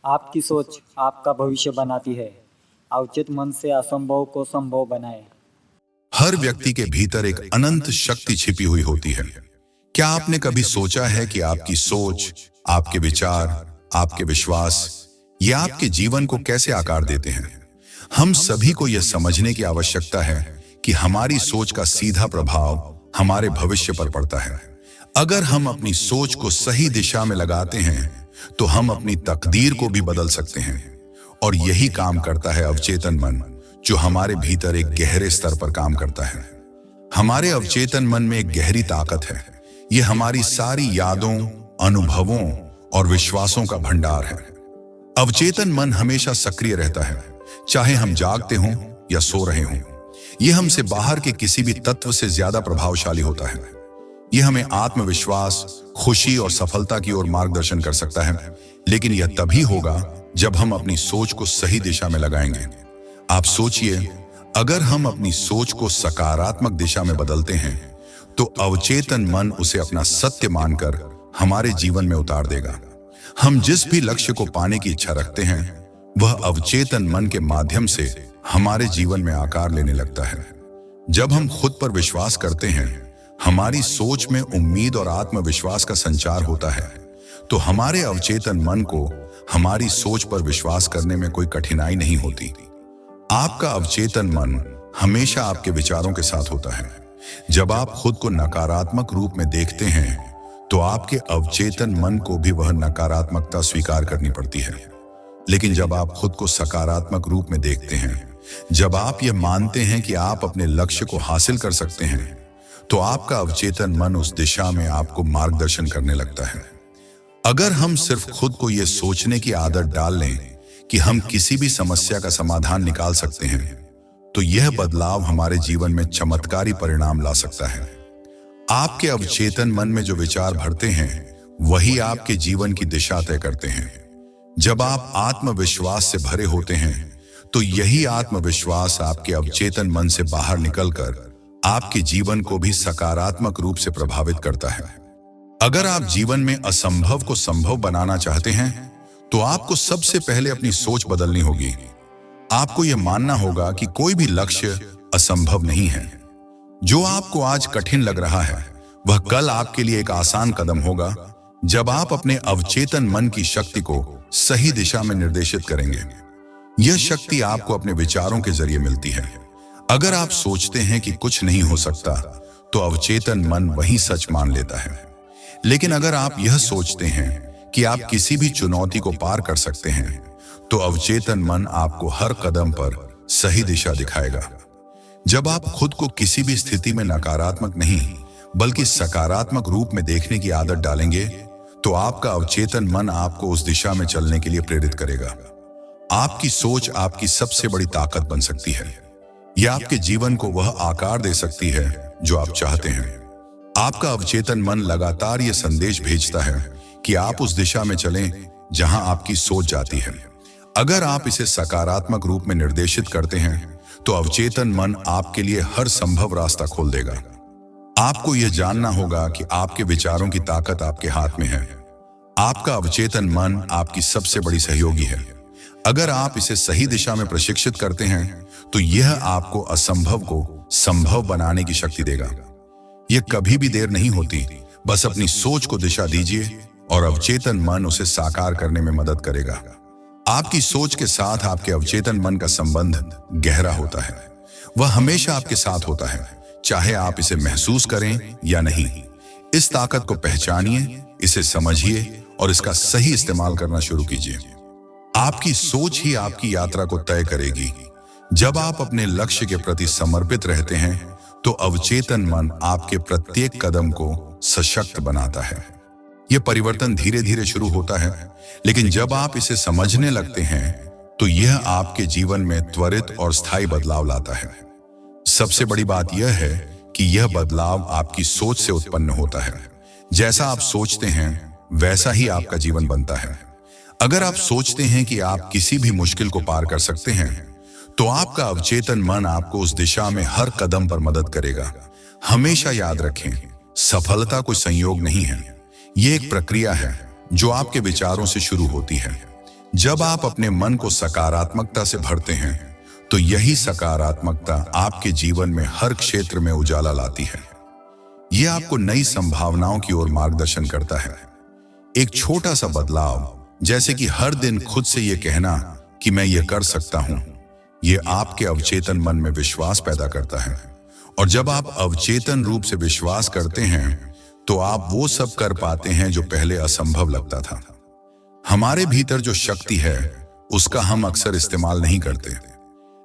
आपकी सोच आपका भविष्य बनाती है। अवचेत मन से असंभव को संभव बनाएं। हर व्यक्ति के भीतर एक अनंत शक्ति छिपी हुई होती है। क्या आपने कभी सोचा है कि आपकी सोच, आपके विचार, आपके विश्वास, ये आपके जीवन को कैसे आकार देते हैं? हम सभी को यह समझने की आवश्यकता है कि हमारी सोच का सीधा प्रभाव हमारे भविष्य पर पड़ता है। अगर हम अपनी सोच को सही दिशा में लगाते हैं, तो हम अपनी तकदीर को भी बदल सकते हैं। और यही काम करता है अवचेतन मन, जो हमारे भीतर एक गहरे स्तर पर काम करता है। हमारे अवचेतन मन में एक गहरी ताकत है। यह हमारी सारी यादों, अनुभवों और विश्वासों का भंडार है। अवचेतन मन हमेशा सक्रिय रहता है, चाहे हम जागते हों या सो रहे हों। यह हमसे बाहर के किसी भी तत्व से ज्यादा प्रभावशाली होता है। यह हमें आत्मविश्वास, खुशी और सफलता की ओर मार्गदर्शन कर सकता है, लेकिन यह तभी होगा जब हम अपनी सोच को सही दिशा में लगाएंगे। आप सोचिए, अगर हम अपनी सोच को सकारात्मक दिशा में बदलते हैं, तो अवचेतन मन उसे अपना सत्य मानकर हमारे जीवन में उतार देगा। हम जिस भी लक्ष्य को पाने की इच्छा रखते हैं, वह अवचेतन मन के माध्यम से हमारे जीवन में आकार लेने लगता है। जब हम खुद पर विश्वास करते हैं, हमारी सोच में उम्मीद और आत्मविश्वास का संचार होता है, तो हमारे अवचेतन मन को हमारी सोच पर विश्वास करने में कोई कठिनाई नहीं होती। आपका अवचेतन मन हमेशा आपके विचारों के साथ होता है। जब आप खुद को नकारात्मक रूप में देखते हैं, तो आपके अवचेतन मन को भी वह नकारात्मकता स्वीकार करनी पड़ती है। लेकिन जब आप खुद को सकारात्मक रूप में देखते हैं, जब आप यह मानते हैं कि आप अपने लक्ष्य को हासिल कर सकते हैं, तो आपका अवचेतन मन उस दिशा में आपको मार्गदर्शन करने लगता है। अगर हम सिर्फ खुद को यह सोचने की आदत डाल लें कि हम किसी भी समस्या का समाधान निकाल सकते हैं, तो यह बदलाव हमारे जीवन में चमत्कारी परिणाम ला सकता है। आपके अवचेतन मन में जो विचार भरते हैं, वही आपके जीवन की दिशा तय करते हैं। जब आप आत्मविश्वास से भरे होते हैं, तो यही आत्मविश्वास आपके अवचेतन मन से बाहर निकलकर आपके जीवन को भी सकारात्मक रूप से प्रभावित करता है। अगर आप जीवन में असंभव को संभव बनाना चाहते हैं, तो आपको सबसे पहले अपनी सोच बदलनी होगी। आपको यह मानना होगा कि कोई भी लक्ष्य असंभव नहीं है। जो आपको आज कठिन लग रहा है, वह कल आपके लिए एक आसान कदम होगा, जब आप अपने अवचेतन मन की शक्ति को सही दिशा में निर्देशित करेंगे। यह शक्ति आपको अपने विचारों के जरिए मिलती है। अगर आप सोचते हैं कि कुछ नहीं हो सकता, तो अवचेतन मन वही सच मान लेता है। लेकिन अगर आप यह सोचते हैं कि आप किसी भी चुनौती को पार कर सकते हैं, तो अवचेतन मन आपको हर कदम पर सही दिशा दिखाएगा। जब आप खुद को किसी भी स्थिति में नकारात्मक नहीं, बल्कि सकारात्मक रूप में देखने की आदत डालेंगे, तो आपका अवचेतन मन आपको उस दिशा में चलने के लिए प्रेरित करेगा। आपकी सोच आपकी सबसे बड़ी ताकत बन सकती है। यह आपके जीवन को वह आकार दे सकती है जो आप चाहते हैं। आपका अवचेतन मन लगातार यह संदेश भेजता है कि आप उस दिशा में चलें जहां आपकी सोच जाती है। अगर आप इसे सकारात्मक रूप में निर्देशित करते हैं, तो अवचेतन मन आपके लिए हर संभव रास्ता खोल देगा। आपको यह जानना होगा कि आपके विचारों की ताकत आपके हाथ में है। आपका अवचेतन मन आपकी सबसे बड़ी सहयोगी है। अगर आप इसे सही दिशा में प्रशिक्षित करते हैं, तो यह आपको असंभव को संभव बनाने की शक्ति देगा। यह कभी भी देर नहीं होती, बस अपनी सोच को दिशा दीजिए और अवचेतन मन उसे साकार करने में मदद करेगा। आपकी सोच के साथ आपके अवचेतन मन का संबंध गहरा होता है। वह हमेशा आपके साथ होता है, चाहे आप इसे महसूस करें या नहीं। इस ताकत को पहचानिए, इसे समझिए और इसका सही इस्तेमाल करना शुरू कीजिए। आपकी सोच ही आपकी यात्रा को तय करेगी। जब आप अपने लक्ष्य के प्रति समर्पित रहते हैं, तो अवचेतन मन आपके प्रत्येक कदम को सशक्त बनाता है। यह परिवर्तन धीरे धीरे शुरू होता है, लेकिन जब आप इसे समझने लगते हैं, तो यह आपके जीवन में त्वरित और स्थायी बदलाव लाता है। सबसे बड़ी बात यह है कि यह बदलाव आपकी सोच से उत्पन्न होता है। जैसा आप सोचते हैं, वैसा ही आपका जीवन बनता है। अगर आप सोचते हैं कि आप किसी भी मुश्किल को पार कर सकते हैं, तो आपका अवचेतन मन आपको उस दिशा में हर कदम पर मदद करेगा। हमेशा याद रखें, सफलता कोई संयोग नहीं है, ये एक प्रक्रिया है जो आपके विचारों से शुरू होती है। जब आप अपने मन को सकारात्मकता से भरते हैं तो यही सकारात्मकता आपके जीवन में हर क्षेत्र में उजाला लाती है। यह आपको नई संभावनाओं की ओर मार्गदर्शन करता है। एक छोटा सा बदलाव, जैसे कि हर दिन खुद से यह कहना कि मैं ये कर सकता हूं, यह आपके अवचेतन मन में विश्वास पैदा करता है। और जब आप अवचेतन रूप से विश्वास करते हैं तो आप वो सब कर पाते हैं जो पहले असंभव लगता था। हमारे भीतर जो शक्ति है उसका हम अक्सर इस्तेमाल नहीं करते,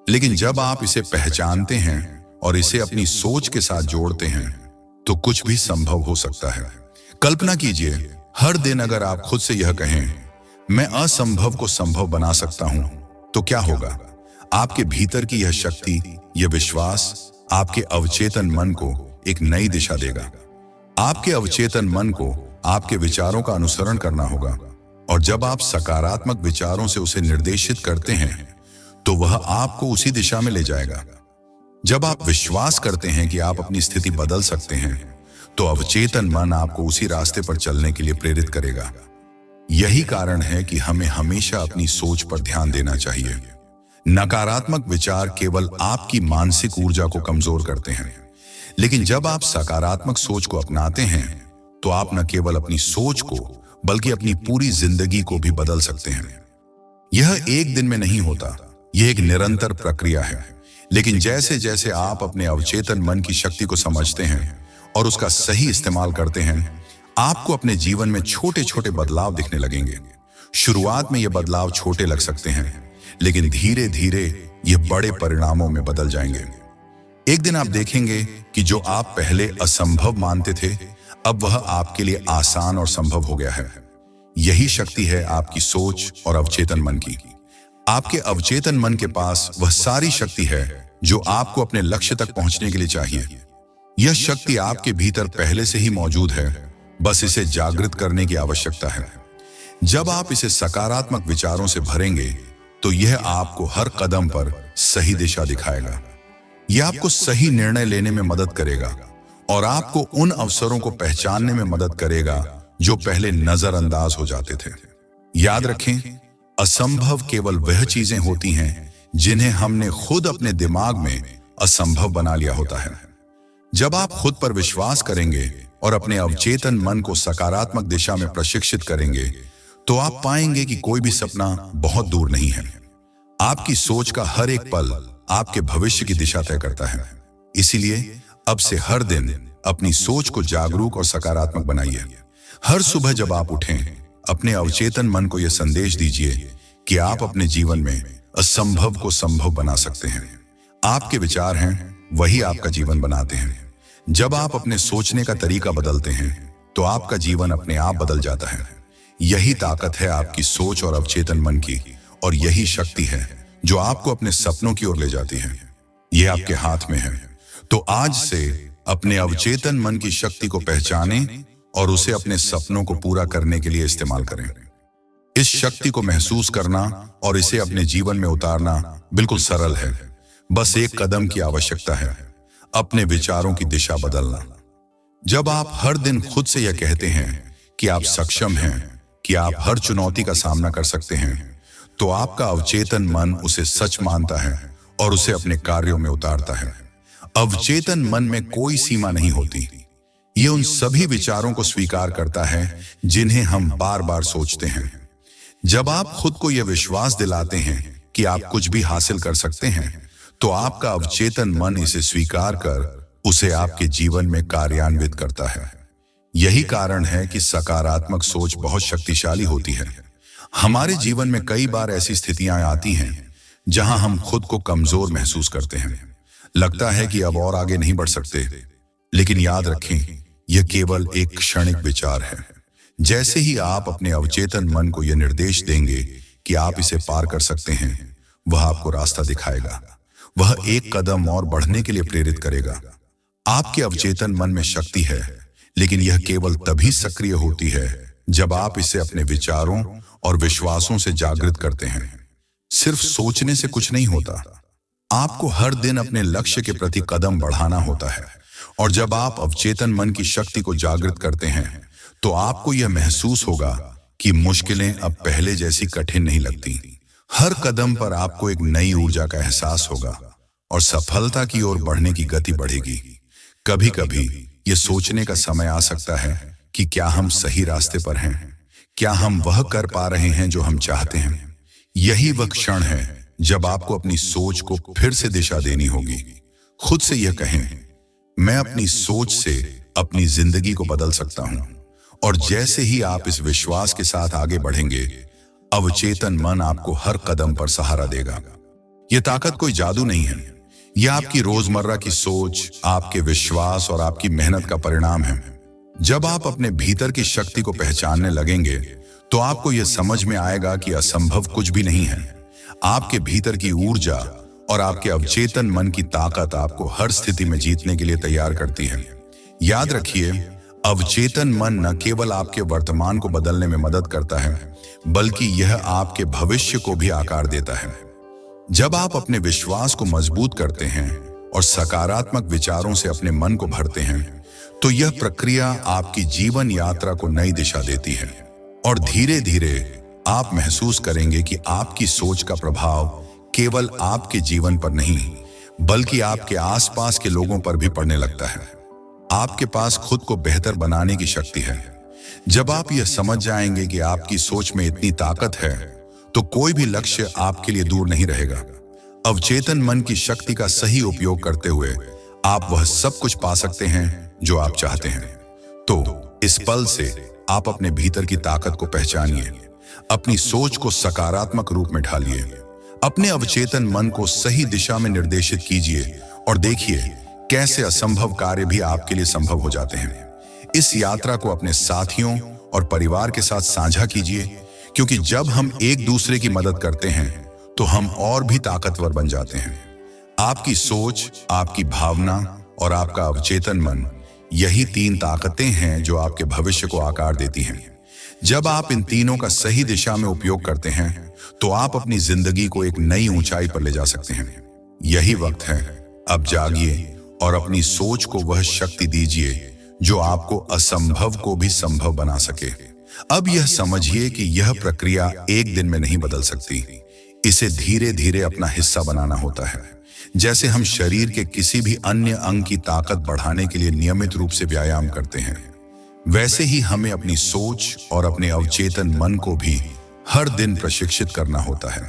लेकिन जब आप इसे पहचानते हैं और इसे अपनी सोच के साथ जोड़ते हैं तो कुछ भी संभव हो सकता है। कल्पना कीजिए, हर दिन अगर आप खुद से यह कहें मैं असंभव को संभव बना सकता हूं, तो क्या होगा? आपके भीतर की यह शक्ति, यह विश्वास आपके अवचेतन मन को एक नई दिशा देगा। आपके अवचेतन मन को आपके विचारों का अनुसरण करना होगा, और जब आप सकारात्मक विचारों से उसे निर्देशित करते हैं तो वह आपको उसी दिशा में ले जाएगा। जब आप विश्वास करते हैं कि आप अपनी स्थिति बदल सकते हैं तो अवचेतन मन आपको उसी रास्ते पर चलने के लिए प्रेरित करेगा। यही कारण है कि हमें हमेशा अपनी सोच पर ध्यान देना चाहिए। नकारात्मक विचार केवल आपकी मानसिक ऊर्जा को कमजोर करते हैं, लेकिन जब आप सकारात्मक सोच को अपनाते हैं तो आप न केवल अपनी सोच को बल्कि अपनी पूरी जिंदगी को भी बदल सकते हैं। यह एक दिन में नहीं होता, यह एक निरंतर प्रक्रिया है। लेकिन जैसे जैसे आप अपने अवचेतन मन की शक्ति को समझते हैं और उसका सही इस्तेमाल करते हैं, आपको अपने जीवन में छोटे छोटे बदलाव दिखने लगेंगे। शुरुआत में ये बदलाव छोटे लग सकते हैं, लेकिन धीरे धीरे ये बड़े परिणामों में बदल जाएंगे। एक दिन आप देखेंगे कि जो आप पहले असंभव मानते थे, अब वह आपके लिए आसान और संभव हो गया है। यही शक्ति है आपकी सोच और अवचेतन मन की। आपके अवचेतन मन के पास वह सारी शक्ति है जो आपको अपने लक्ष्य तक पहुंचने के लिए चाहिए। यह शक्ति आपके भीतर पहले से ही मौजूद है, बस इसे जागृत करने की आवश्यकता है। जब आप इसे सकारात्मक विचारों से भरेंगे तो यह आपको हर कदम पर सही दिशा दिखाएगा। यह आपको सही निर्णय लेने में मदद करेगा और आपको उन अवसरों को पहचानने में मदद करेगा जो पहले नजरअंदाज हो जाते थे। याद रखें, असंभव केवल वह चीजें होती हैं जिन्हें हमने खुद अपने दिमाग में असंभव बना लिया होता है। जब आप खुद पर विश्वास करेंगे और अपने अवचेतन मन को सकारात्मक दिशा में प्रशिक्षित करेंगे तो आप पाएंगे कि कोई भी सपना बहुत दूर नहीं है। आपकी सोच का हर एक पल आपके भविष्य की दिशा तय करता है। इसीलिए अब से हर दिन अपनी सोच को जागरूक और सकारात्मक बनाइए। हर सुबह जब आप उठें, अपने अवचेतन मन को यह संदेश दीजिए कि आप अपने जीवन में असंभव को संभव बना सकते हैं। आपके विचार हैं वही आपका जीवन बनाते हैं। जब आप अपने सोचने का तरीका बदलते हैं तो आपका जीवन अपने आप बदल जाता है। यही ताकत है आपकी सोच और अवचेतन मन की, और यही शक्ति है जो आपको अपने सपनों की ओर ले जाती है। यह आपके हाथ में है। तो आज से अपने अवचेतन मन की शक्ति को पहचानें और उसे अपने सपनों को पूरा करने के लिए इस्तेमाल करें। इस शक्ति को महसूस करना और इसे अपने जीवन में उतारना बिल्कुल सरल है। बस एक कदम की आवश्यकता है, अपने विचारों की दिशा बदलना। जब आप हर दिन खुद से यह कहते हैं कि आप सक्षम हैं, कि आप हर चुनौती का सामना कर सकते हैं, तो आपका अवचेतन मन उसे सच मानता है और उसे अपने कार्यों में उतारता है। अवचेतन मन में कोई सीमा नहीं होती। यह उन सभी विचारों को स्वीकार करता है जिन्हें हम बार बार सोचते हैं। जब आप खुद को यह विश्वास दिलाते हैं कि आप कुछ भी हासिल कर सकते हैं, तो आपका अवचेतन मन इसे स्वीकार कर उसे आपके जीवन में कार्यान्वित करता है। यही कारण है कि सकारात्मक सोच बहुत शक्तिशाली होती है। हमारे जीवन में कई बार ऐसी स्थितियां आती हैं जहां हम खुद को कमजोर महसूस करते हैं। लगता है कि अब और आगे नहीं बढ़ सकते, लेकिन याद रखें, यह केवल एक क्षणिक विचार है। जैसे ही आप अपने अवचेतन मन को यह निर्देश देंगे कि आप इसे पार कर सकते हैं, वह आपको रास्ता दिखाएगा। वह एक कदम और बढ़ने के लिए प्रेरित करेगा। आपके अवचेतन मन में शक्ति है, लेकिन यह केवल तभी सक्रिय होती है जब आप इसे अपने विचारों और विश्वासों से जागृत करते हैं। सिर्फ सोचने से कुछ नहीं होता। आपको हर दिन अपने लक्ष्य के प्रति कदम बढ़ाना होता है, और जब आप अवचेतन मन की शक्ति को जागृत करते हैं तो आपको यह महसूस होगा कि मुश्किलें अब पहले जैसी कठिन नहीं लगती। हर कदम पर आपको एक नई ऊर्जा का एहसास होगा और सफलता की ओर बढ़ने की गति बढ़ेगी। कभी कभी ये सोचने का समय आ सकता है कि क्या हम सही रास्ते पर हैं? क्या हम वह कर पा रहे हैं जो हम चाहते हैं? यही वह क्षण है जब आपको अपनी सोच को फिर से दिशा देनी होगी। खुद से यह कहें, मैं अपनी सोच से अपनी जिंदगी को बदल सकता हूं। और जैसे ही आप इस विश्वास के साथ आगे बढ़ेंगे, अवचेतन मन आपको हर कदम पर सहारा देगा। यह ताकत कोई जादू नहीं है, यह आपकी रोजमर्रा की सोच, आपके विश्वास और आपकी मेहनत का परिणाम है। जब आप अपने भीतर की शक्ति को पहचानने लगेंगे तो आपको यह समझ में आएगा कि असंभव कुछ भी नहीं है। आपके भीतर की ऊर्जा और आपके अवचेतन मन की ताकत आपको हर स्थिति में जीतने के लिए तैयार करती है। याद रखिए, अवचेतन मन न केवल आपके वर्तमान को बदलने में मदद करता है, बल्कि यह आपके भविष्य को भी आकार देता है। जब आप अपने विश्वास को मजबूत करते हैं और सकारात्मक विचारों से अपने मन को भरते हैं, तो यह प्रक्रिया आपकी जीवन यात्रा को नई दिशा देती है। और धीरे धीरे आप महसूस करेंगे कि आपकी सोच का प्रभाव केवल आपके जीवन पर नहीं, बल्कि आपके आसपास के लोगों पर भी पड़ने लगता है। आपके पास खुद को बेहतर बनाने की शक्ति है। जब आप यह समझ जाएंगे कि आपकी सोच में इतनी ताकत है, तो कोई भी लक्ष्य आपके लिए दूर नहीं रहेगा। अवचेतन मन की शक्ति का सही उपयोग करते हुए आप वह सब कुछ पा सकते हैं जो आप चाहते हैं। तो इस पल से आप अपने भीतर की ताकत को पहचानिए, अपनी सोच को सकारात्मक रूप में ढालिए, अपने अवचेतन मन को सही दिशा में निर्देशित कीजिए और देखिए कैसे असंभव कार्य भी आपके लिए संभव हो जाते हैं। इस यात्रा को अपने साथियों और परिवार के साथ साझा कीजिए, क्योंकि जब हम एक दूसरे की मदद करते हैं तो हम और भी ताकतवर बन जाते हैं। आपकी सोच, आपकी भावना और आपका अवचेतन मन, यही तीन ताकतें हैं जो आपके भविष्य को आकार देती हैं। जब आप इन तीनों का सही दिशा में उपयोग करते हैं तो आप अपनी जिंदगी को एक नई ऊंचाई पर ले जा सकते हैं। यही वक्त है, अब जागिए और अपनी सोच को वह शक्ति दीजिए जो आपको असंभव को भी संभव बना सके। अब यह समझिए कि यह प्रक्रिया एक दिन में नहीं बदल सकती, इसे धीरे धीरे अपना हिस्सा बनाना होता है। जैसे हम शरीर के किसी भी अन्य अंग की ताकत बढ़ाने के लिए नियमित रूप से व्यायाम करते हैं, वैसे ही हमें अपनी सोच और अपने अवचेतन मन को भी हर दिन प्रशिक्षित करना होता है।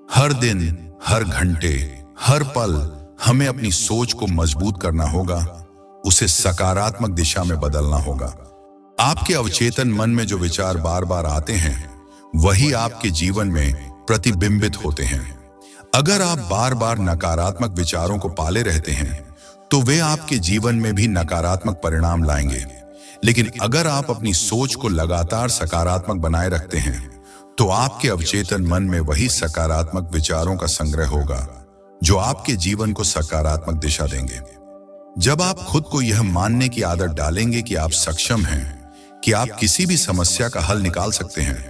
हर दिन, हर घंटे, हर पल हमें अपनी सोच को मजबूत करना होगा, उसे सकारात्मक दिशा में बदलना होगा। आपके अवचेतन मन में जो विचार बार बार आते हैं, वही आपके जीवन में प्रतिबिंबित होते हैं। अगर आप बार बार नकारात्मक विचारों को पाले रहते हैं, तो वे आपके जीवन में भी नकारात्मक परिणाम लाएंगे। लेकिन अगर आप अपनी सोच को लगातार सकारात्मक बनाए रखते हैं, तो आपके अवचेतन मन में वही सकारात्मक विचारों का संग्रह होगा जो आपके जीवन को सकारात्मक दिशा देंगे। जब आप खुद को यह मानने की आदत डालेंगे कि आप सक्षम हैं, कि आप किसी भी समस्या का हल निकाल सकते हैं,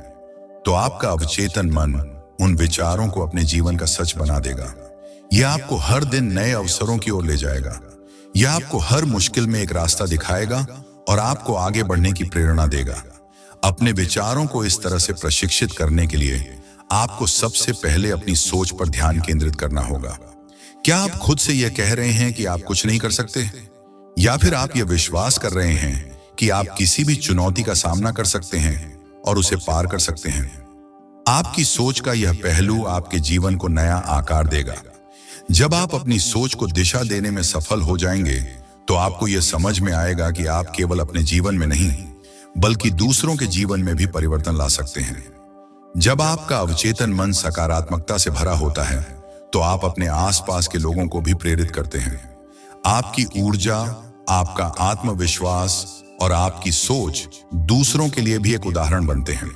तो आपका अवचेतन मन उन विचारों को अपने जीवन का सच बना देगा। यह आपको हर दिन नए अवसरों की ओर ले जाएगा। यह आपको हर मुश्किल में एक रास्ता दिखाएगा और आपको आगे बढ़ने की प्रेरणा देगा। अपने विचारों को इस तरह से प्रशिक्षित करने के लिए आपको सबसे पहले अपनी सोच पर ध्यान केंद्रित करना होगा। क्या आप खुद से यह कह रहे हैं कि आप कुछ नहीं कर सकते? या फिर आप यह विश्वास कर रहे हैं कि आप किसी भी चुनौती का सामना कर सकते हैं और उसे पार कर सकते हैं? आपकी सोच का यह पहलू आपके जीवन को नया आकार देगा। जब आप अपनी सोच को दिशा देने में सफल हो जाएंगे, तो आपको यह समझ में आएगा कि आप केवल अपने जीवन में नहीं, बल्कि दूसरों के जीवन में भी परिवर्तन ला सकते हैं। जब आपका अवचेतन मन सकारात्मकता से भरा होता है, तो आप अपने आसपास के लोगों को भी प्रेरित करते हैं। आपकी ऊर्जा, आपका आत्मविश्वास और आपकी सोच दूसरों के लिए भी एक उदाहरण बनते हैं।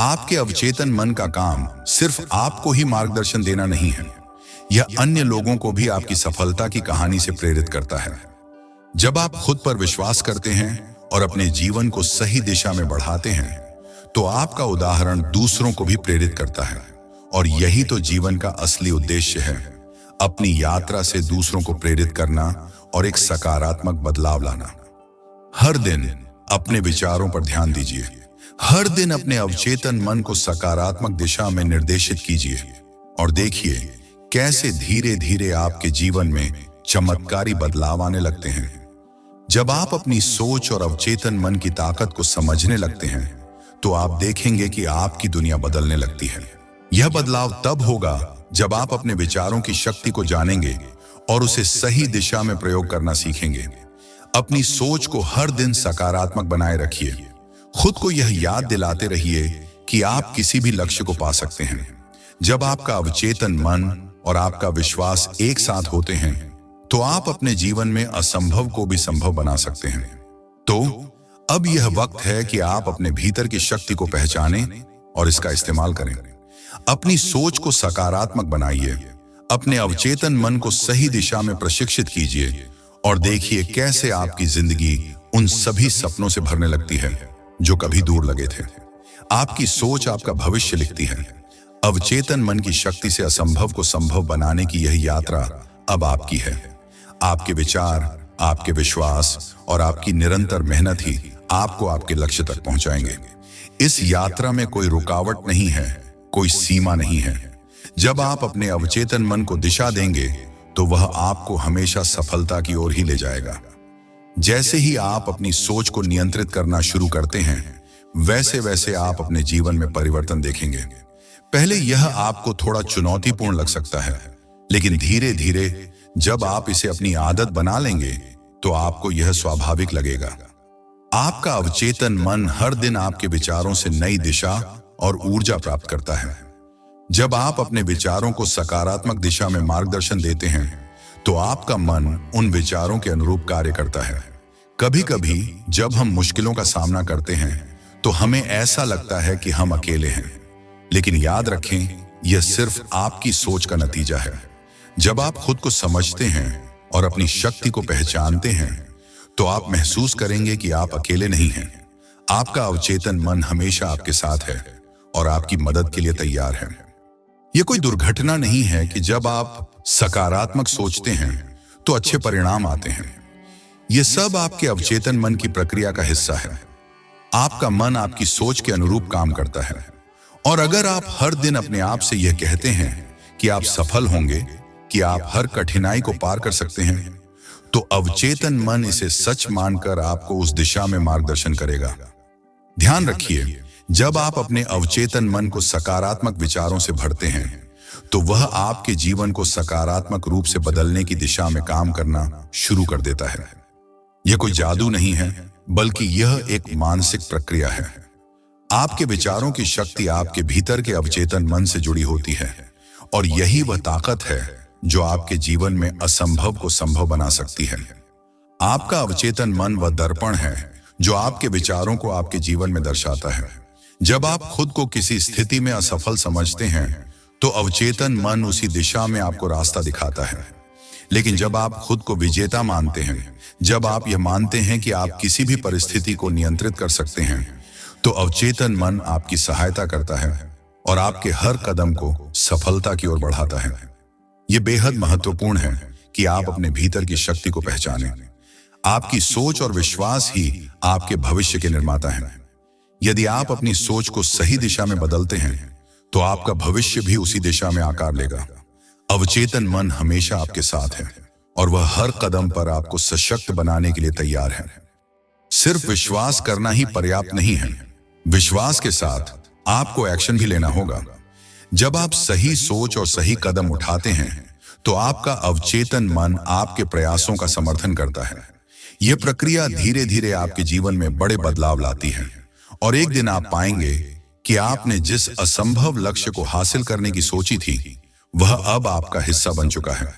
आपके अवचेतन मन का काम सिर्फ आपको ही मार्गदर्शन देना नहीं है, यह अन्य लोगों को भी आपकी सफलता की कहानी से प्रेरित करता है। जब आप खुद पर विश्वास करते हैं और अपने जीवन को सही दिशा में बढ़ाते हैं, तो आपका उदाहरण दूसरों को भी प्रेरित करता है। और यही तो जीवन का असली उद्देश्य है, अपनी यात्रा से दूसरों को प्रेरित करना और एक सकारात्मक बदलाव लाना। हर दिन अपने विचारों पर ध्यान दीजिए, हर दिन अपने अवचेतन मन को सकारात्मक दिशा में निर्देशित कीजिए और देखिए कैसे धीरे धीरे आपके जीवन में चमत्कारी बदलाव आने लगते हैं। जब आप अपनी सोच और अवचेतन मन की ताकत को समझने लगते हैं तो आप देखेंगे कि आपकी दुनिया बदलने लगती है। यह बदलाव तब होगा जब आप अपने विचारों की शक्ति को जानेंगे और उसे सही दिशा में प्रयोग करना सीखेंगे। अपनी सोच को हर दिन सकारात्मक बनाए रखिए। खुद को यह याद दिलाते रहिए कि आप किसी भी लक्ष्य को पा सकते हैं। जब आपका अवचेतन मन और आपका विश्वास एक साथ होते हैं तो आप अपने जीवन में असंभव को भी संभव बना सकते हैं। तो अब यह वक्त है कि आप अपने भीतर की शक्ति को पहचानें और इसका इस्तेमाल करें। अपनी सोच को सकारात्मक बनाइए, अपने अवचेतन मन को सही दिशा में प्रशिक्षित कीजिए और देखिए कैसे आपकी जिंदगी उन सभी सपनों से भरने लगती है जो कभी दूर लगे थे। आपकी सोच आपका भविष्य लिखती है। अवचेतन मन की शक्ति से असंभव को संभव बनाने की यह यात्रा अब आपकी है। आपके विचार, आपके विश्वास और आपकी निरंतर मेहनत ही आपको आपके लक्ष्य तक पहुंचाएंगे। इस यात्रा में कोई रुकावट नहीं है, कोई सीमा नहीं है। जब आप अपने अवचेतन मन को दिशा देंगे तो वह आपको हमेशा सफलता की ओर ही ले जाएगा। जैसे ही आप अपनी सोच को नियंत्रित करना शुरू करते हैं वैसे वैसे आप अपने जीवन में परिवर्तन देखेंगे। पहले यह आपको थोड़ा चुनौतीपूर्ण लग सकता है, लेकिन धीरे धीरे जब आप इसे अपनी आदत बना लेंगे तो आपको यह स्वाभाविक लगेगा। आपका अवचेतन मन हर दिन आपके विचारों से नई दिशा और ऊर्जा प्राप्त करता है। जब आप अपने विचारों को सकारात्मक दिशा में मार्गदर्शन देते हैं तो आपका मन उन विचारों के अनुरूप कार्य करता है। कभी कभी जब हम मुश्किलों का सामना करते हैं तो हमें ऐसा लगता है कि हम अकेले हैं, लेकिन याद रखें यह सिर्फ आपकी सोच का नतीजा है। जब आप खुद को समझते हैं और अपनी शक्ति को पहचानते हैं तो आप महसूस करेंगे कि आप अकेले नहीं हैं। आपका अवचेतन मन हमेशा आपके साथ है और आपकी मदद के लिए तैयार है। यह कोई दुर्घटना नहीं है कि जब आप सकारात्मक सोचते हैं तो अच्छे परिणाम आते हैं। यह सब आपके अवचेतन मन की प्रक्रिया का हिस्सा है। आपका मन आपकी सोच के अनुरूप काम करता है और अगर आप हर दिन अपने आप से यह कहते हैं कि आप सफल होंगे, कि आप हर कठिनाई को पार कर सकते हैं, तो अवचेतन मन इसे सच मानकर आपको उस दिशा में मार्गदर्शन करेगा। ध्यान रखिए, जब आप अपने अवचेतन मन को सकारात्मक विचारों से भरते हैं तो वह आपके जीवन को सकारात्मक रूप से बदलने की दिशा में काम करना शुरू कर देता है। यह कोई जादू नहीं है, बल्कि यह एक मानसिक प्रक्रिया है। आपके विचारों की शक्ति आपके भीतर के अवचेतन मन से जुड़ी होती है और यही वह ताकत है जो आपके जीवन में असंभव को संभव बना सकती है। आपका अवचेतन मन वह दर्पण है जो आपके विचारों को आपके जीवन में दर्शाता है। जब आप खुद को किसी स्थिति में असफल समझते हैं तो अवचेतन मन उसी दिशा में आपको रास्ता दिखाता है। लेकिन जब आप खुद को विजेता मानते हैं, जब आप यह मानते हैं कि आप किसी भी परिस्थिति को नियंत्रित कर सकते हैं, तो अवचेतन मन आपकी सहायता करता है और आपके हर कदम को सफलता की ओर बढ़ाता है। यह बेहद महत्वपूर्ण है कि आप अपने भीतर की शक्ति को पहचानें। आपकी सोच और विश्वास ही आपके भविष्य के निर्माता हैं। यदि आप अपनी सोच को सही दिशा में बदलते हैं तो आपका भविष्य भी उसी दिशा में आकार लेगा। अवचेतन मन हमेशा आपके साथ है और वह हर कदम पर आपको सशक्त बनाने के लिए तैयार है। सिर्फ विश्वास करना ही पर्याप्त नहीं है, विश्वास के साथ आपको एक्शन भी लेना होगा। जब आप सही सोच और सही कदम उठाते हैं तो आपका अवचेतन मन आपके प्रयासों का समर्थन करता है। यह प्रक्रिया धीरे धीरे आपके जीवन में बड़े बदलाव लाती है और एक दिन आप पाएंगे कि आपने जिस असंभव लक्ष्य को हासिल करने की सोची थी वह अब आपका हिस्सा बन चुका है।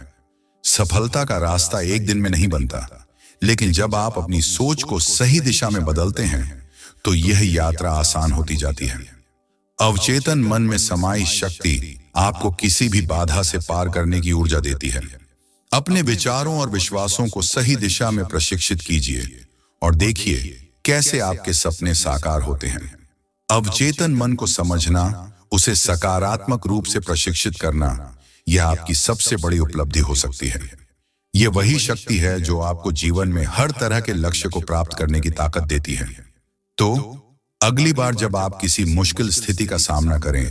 सफलता का रास्ता एक दिन में नहीं बनता, लेकिन जब आप अपनी सोच को सही दिशा में बदलते हैं तो यह यात्रा आसान होती जाती है। अवचेतन मन में समाई शक्ति आपको किसी भी बाधा से पार करने की ऊर्जा देती है। अपने विचारों और विश्वासों को सही दिशा में प्रशिक्षित कीजिए और देखिए कैसे आपके सपने साकार होते हैं। अवचेतन मन को समझना, उसे सकारात्मक रूप से प्रशिक्षित करना, यह आपकी सबसे बड़ी उपलब्धि हो सकती है। यह वही शक्ति है जो आपको जीवन में हर तरह के लक्ष्य को प्राप्त करने की ताकत देती है। तो अगली बार जब आप किसी मुश्किल स्थिति का सामना करें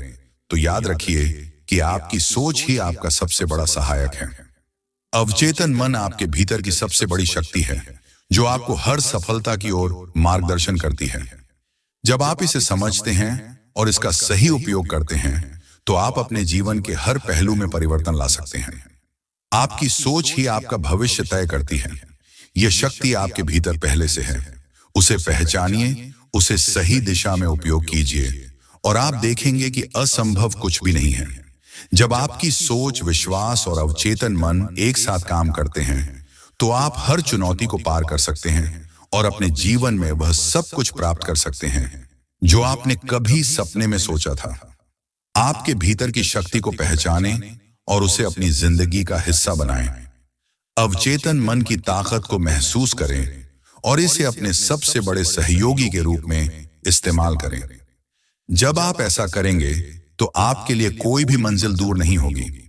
तो याद रखिए कि आपकी सोच ही आपका सबसे बड़ा सहायक है। अवचेतन मन आपके भीतर की सबसे बड़ी शक्ति है जो आपको हर सफलता की ओर मार्गदर्शन करती है। जब आप इसे समझते हैं और इसका सही उपयोग करते हैं तो आप अपने जीवन के हर पहलू में परिवर्तन ला सकते हैं। आपकी सोच ही आपका भविष्य तय करती है। यह शक्ति आपके भीतर पहले से है। उसे पहचानिए, उसे सही दिशा में उपयोग कीजिए और आप देखेंगे कि असंभव कुछ भी नहीं है। जब आपकी सोच, विश्वास और अवचेतन मन एक साथ काम करते हैं तो आप हर चुनौती को पार कर सकते हैं और अपने जीवन में वह सब कुछ प्राप्त कर सकते हैं जो आपने कभी सपने में सोचा था। आपके भीतर की शक्ति को पहचानें और उसे अपनी जिंदगी का हिस्सा बनाएं। अवचेतन मन की ताकत को महसूस करें और इसे अपने सबसे बड़े सहयोगी के रूप में इस्तेमाल करें। जब आप ऐसा करेंगे तो आपके लिए कोई भी मंजिल दूर नहीं होगी।